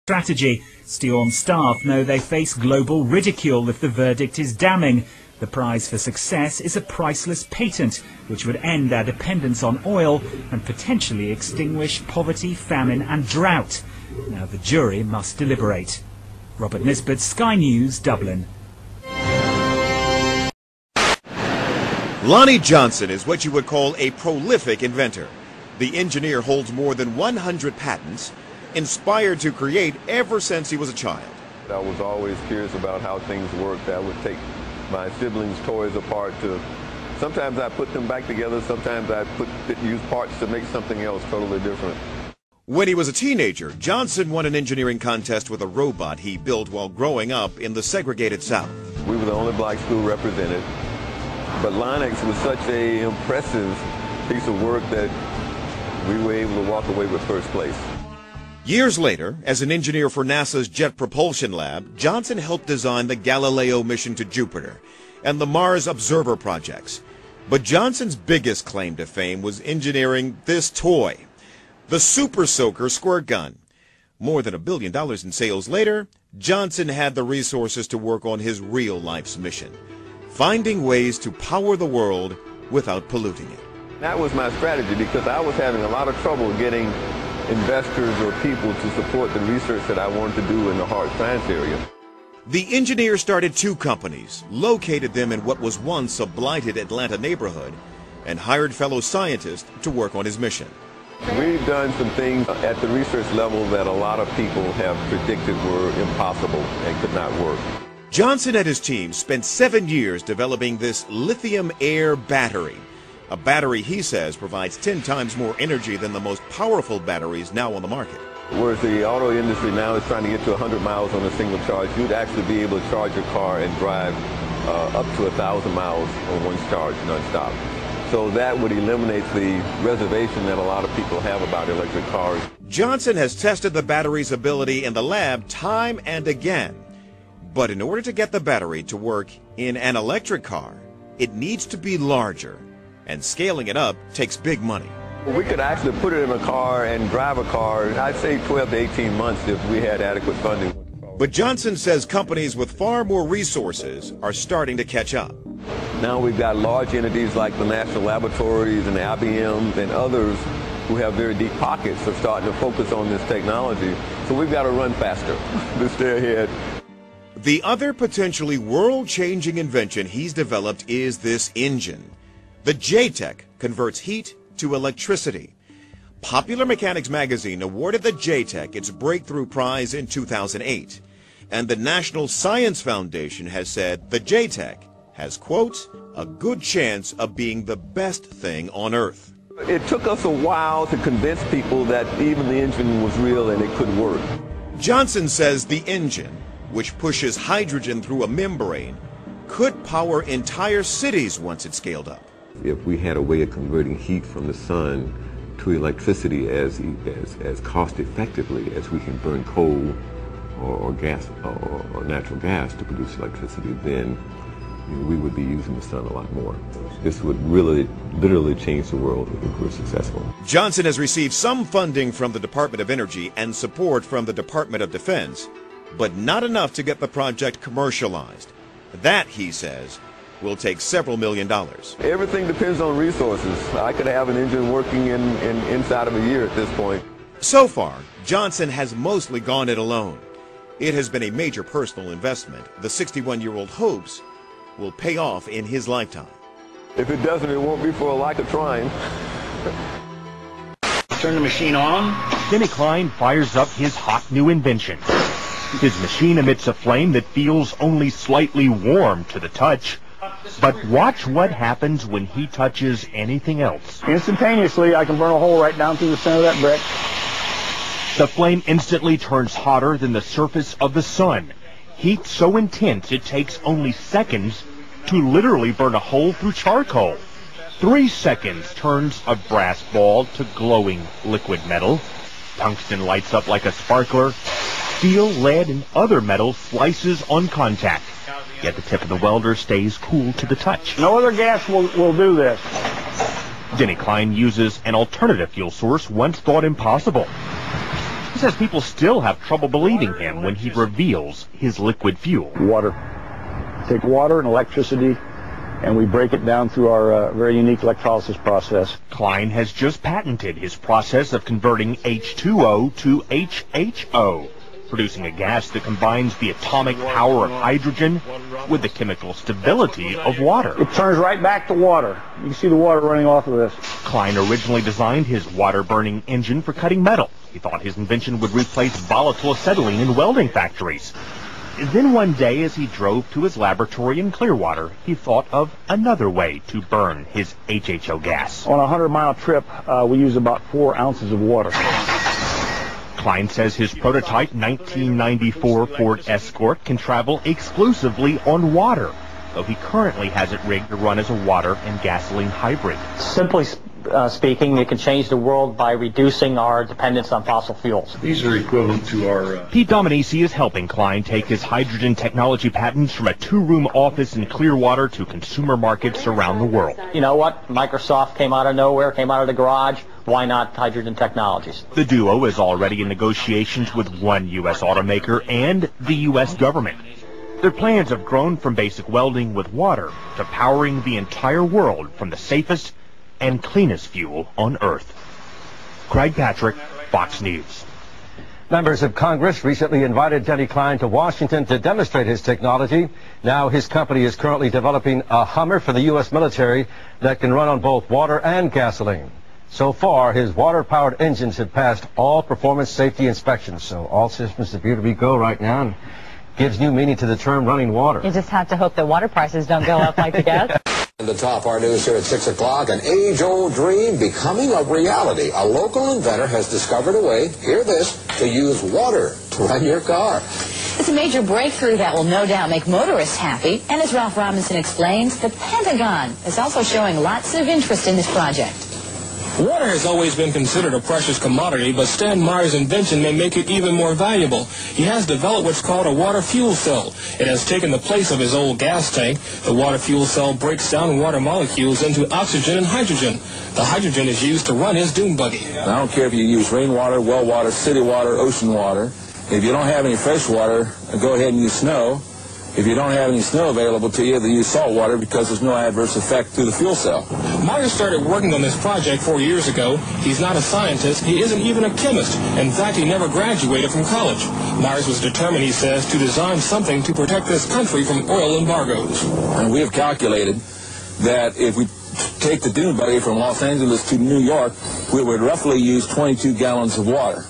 strategy. Steorm staff know they face global ridicule if the verdict is damning. The prize for success is a priceless patent, which would end our dependence on oil and potentially extinguish poverty, famine and drought. Now the jury must deliberate. Robert Nisbet, Sky News, Dublin. Lonnie Johnson is what you would call a prolific inventor. The engineer holds more than 100 patents, inspired to create ever since he was a child. I was always curious about how things worked. I would take my siblings' toys apart sometimes I put them back together, sometimes I use parts to make something else totally different. When he was a teenager, Johnson won an engineering contest with a robot he built while growing up in the segregated South. We were the only black school represented, but Linux was such an impressive piece of work that we were able to walk away with first place. Years later, as an engineer for NASA's Jet Propulsion Lab, Johnson helped design the Galileo mission to Jupiter and the Mars Observer projects. But Johnson's biggest claim to fame was engineering this toy, the Super Soaker squirt gun. More than $1 billion in sales later, Johnson had the resources to work on his real life's mission, finding ways to power the world without polluting it. That was my strategy because I was having a lot of trouble getting investors or people to support the research that I wanted to do in the hard science area. The engineer started 2 companies, located them in what was once a blighted Atlanta neighborhood, and hired fellow scientists to work on his mission. We've done some things at the research level that a lot of people have predicted were impossible and could not work. Johnson and his team spent 7 years developing this lithium-air battery. A battery, he says, provides 10 times more energy than the most powerful batteries now on the market. Whereas the auto industry now is trying to get to 100 miles on a single charge, you'd actually be able to charge your car and drive up to 1,000 miles on one charge nonstop. So that would eliminate the reservation that a lot of people have about electric cars. Johnson has tested the battery's ability in the lab time and again. But in order to get the battery to work in an electric car, it needs to be larger. And scaling it up takes big money. We could actually put it in a car and drive a car, I'd say 12 to 18 months if we had adequate funding. But Johnson says companies with far more resources are starting to catch up. Now we've got large entities like the National Laboratories and the IBM and others who have very deep pockets are starting to focus on this technology. So we've got to run faster to stay ahead. The other potentially world-changing invention he's developed is this engine. The JTEC converts heat to electricity. Popular Mechanics magazine awarded the JTEC its breakthrough prize in 2008. And the National Science Foundation has said the JTEC has, quote, a good chance of being the best thing on Earth. It took us a while to convince people that even the engine was real and it could work. Johnson says the engine, which pushes hydrogen through a membrane, could power entire cities once it's scaled up. If we had a way of converting heat from the sun to electricity as cost effectively as we can burn coal or gas or natural gas to produce electricity, then we would be using the sun a lot more. This would really, literally change the world if we're successful. Johnson has received some funding from the Department of Energy and support from the Department of Defense, but not enough to get the project commercialized. That, he says, will take several $1 million. Everything depends on resources. I could have an engine working inside of a year at this point. So far, Johnson has mostly gone it alone. It has been a major personal investment the 61-year-old hopes will pay off in his lifetime. If it doesn't, it won't be for a lack of trying. Turn the machine on. Denny Klein fires up his hot new invention. His machine emits a flame that feels only slightly warm to the touch. But watch what happens when he touches anything else. Instantaneously, I can burn a hole right down through the center of that brick. The flame instantly turns hotter than the surface of the sun. Heat so intense it takes only seconds to literally burn a hole through charcoal. 3 seconds turns a brass ball to glowing liquid metal. Tungsten lights up like a sparkler. Steel, lead, and other metal slices on contact. Yet the tip of the welder stays cool to the touch. No other gas will do this. Denny Klein uses an alternative fuel source once thought impossible. He says people still have trouble believing him when he reveals his liquid fuel. Water. Take water and electricity, and we break it down through our very unique electrolysis process. Klein has just patented his process of converting H2O to HHO, producing a gas that combines the atomic power of hydrogen with the chemical stability of water. It turns right back to water. You can see the water running off of this. Klein originally designed his water-burning engine for cutting metal. He thought his invention would replace volatile acetylene in welding factories. Then one day, as he drove to his laboratory in Clearwater, he thought of another way to burn his HHO gas. On a 100-mile trip, we use about 4 ounces of water. Klein says his prototype 1994 Ford Escort can travel exclusively on water, though he currently has it rigged to run as a water and gasoline hybrid. Simply speaking, it can change the world by reducing our dependence on fossil fuels. These are equivalent to our... Pete Dominici is helping Klein take his hydrogen technology patents from a 2-room office in Clearwater to consumer markets around the world. You know what? Microsoft came out of nowhere, came out of the garage. Why not Hydrogen Technologies? The duo is already in negotiations with one U.S. automaker and the U.S. government. Their plans have grown from basic welding with water to powering the entire world from the safest and cleanest fuel on Earth. Craig Patrick, Fox News. Members of Congress recently invited Denny Klein to Washington to demonstrate his technology. Now his company is currently developing a Hummer for the U.S. military that can run on both water and gasoline. So far, his water-powered engines have passed all performance safety inspections, so all systems appear to be go right now, and gives new meaning to the term running water. You just have to hope that water prices don't go up like the gas. The top our news here at 6 o'clock, an age-old dream becoming a reality. A local inventor has discovered a way, hear this, to use water to run your car. It's a major breakthrough that will no doubt make motorists happy. And as Ralph Robinson explains, the Pentagon is also showing lots of interest in this project. Water has always been considered a precious commodity, but Stan Meyer's invention may make it even more valuable. He has developed what's called a water fuel cell. It has taken the place of his old gas tank. The water fuel cell breaks down water molecules into oxygen and hydrogen. The hydrogen is used to run his dune buggy. I don't care if you use rainwater, well water, city water, ocean water. If you don't have any fresh water, go ahead and use snow. If you don't have any snow available to you, then use salt water because there's no adverse effect to the fuel cell. Meyer started working on this project 4 years ago. He's not a scientist. He isn't even a chemist. In fact, he never graduated from college. Myers was determined, he says, to design something to protect this country from oil embargoes. And we have calculated that if we take the dune buggy from Los Angeles to New York, we would roughly use 22 gallons of water.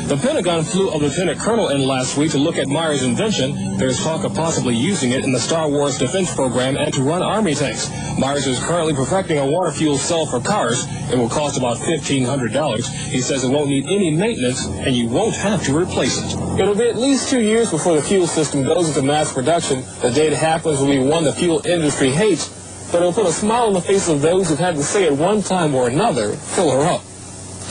The Pentagon flew a lieutenant colonel in last week to look at Meyer's invention. There's talk of possibly using it in the Star Wars defense program and to run army tanks. Myers is currently perfecting a water fuel cell for cars. It will cost about $1,500. He says it won't need any maintenance, and you won't have to replace it. It'll be at least 2 years before the fuel system goes into mass production. The day it happens will be one the fuel industry hates, but it'll put a smile on the face of those who've had to say at one time or another, fill her up.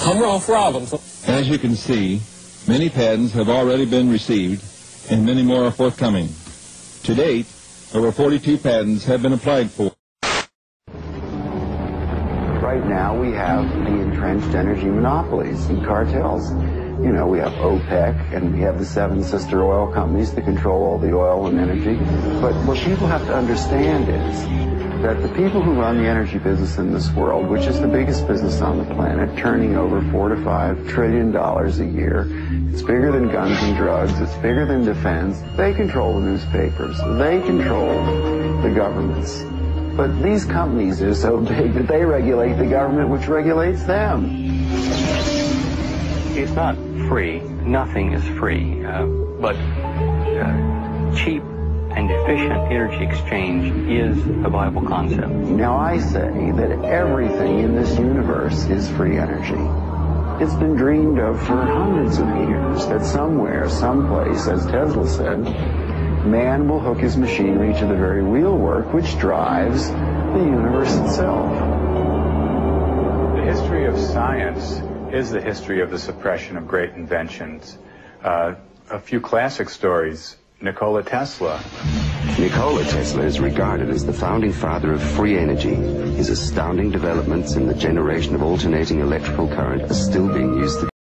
I'm Ralph Robinson. As you can see, many patents have already been received, and many more are forthcoming. To date, over 42 patents have been applied for. Right now, we have the entrenched energy monopolies and cartels. You know, we have OPEC, and we have the 7 sister oil companies that control all the oil and energy. But what people have to understand is that the people who run the energy business in this world, which is the biggest business on the planet, turning over $4 to $5 trillion a year, it's bigger than guns and drugs, it's bigger than defense. They control the newspapers, they control the governments. But these companies are so big that they regulate the government, which regulates them. It's not free. Nothing is free. But cheap and efficient energy exchange is a viable concept. Now I say that everything in this universe is free energy. It's been dreamed of for hundreds of years that somewhere, someplace, as Tesla said, man will hook his machinery to the very wheelwork which drives the universe itself. The history of science is the history of the suppression of great inventions. A few classic stories. Nikola Tesla. Nikola Tesla is regarded as the founding father of free energy. His astounding developments in the generation of alternating electrical current are still being used today.